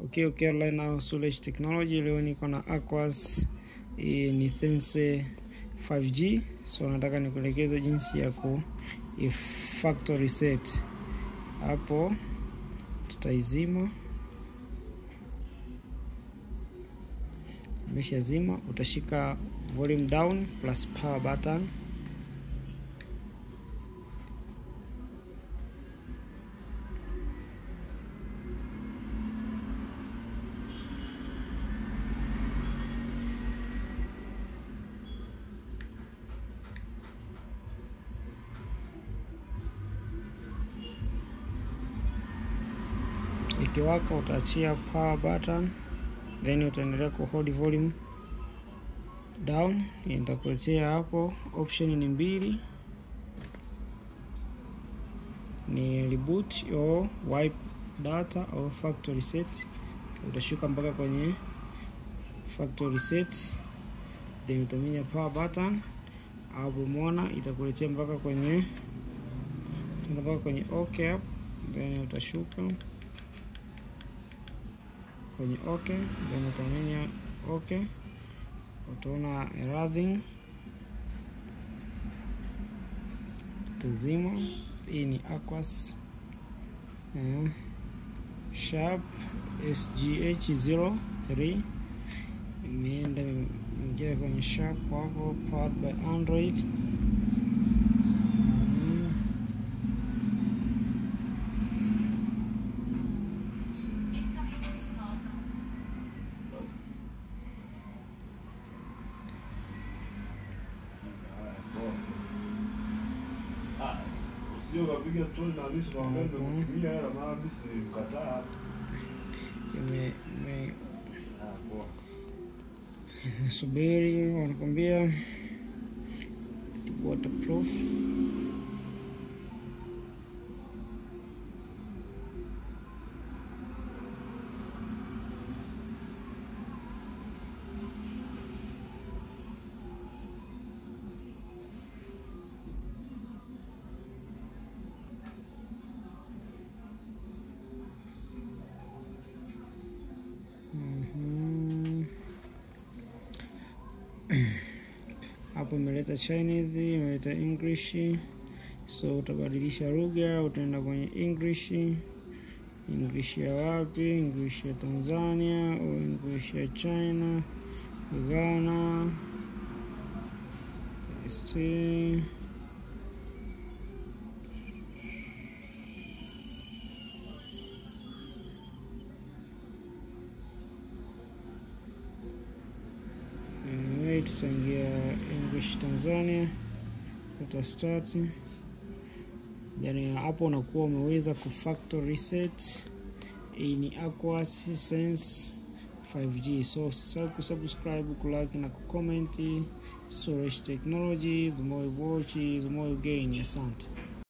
Okay, online now Storage Technology. Leo niko na Aquas ni Thense 5G. So nataka nikuelekeze jinsi ya factory reset. Hapo tutaizima. Umeshazima, utashika volume down plus power button. Ikiwaka utaachia power button, then utaendelea kuhold volume down. Nitakuletea hapo option ni mbili, ni reboot or wipe data or factory reset. Utashuka mpaka kwenye factory reset, then utaminya power button. Hapo umeona itakuletea mpaka kwenye okay, then utashuka kwenye okay, then utaminya okay. Utaona everything tazima. Hii ni Aquas Sharp SGH03. Imeenda ingia kwenye Sharp hapo, powered by Android. Sio kapiga story na mimi naomba kutumia hela maana mimi nikataa. Poa. Subiri, wanakuambia waterproof. Hapo imeleta Chinese, imeleta English. So utabadilisha lugha, utaenda kwenye English. English ya wapi? English ya Tanzania au English ya China, Ghana, tutaingia English Tanzania, utastart. Yani hapo unakuwa umeweza factory reset. Hii ni Aquas Thense 5G. So usisahau kusubscribe, kulike na kucomment. Storage Technology, the more you watch, the more you gain. Asante.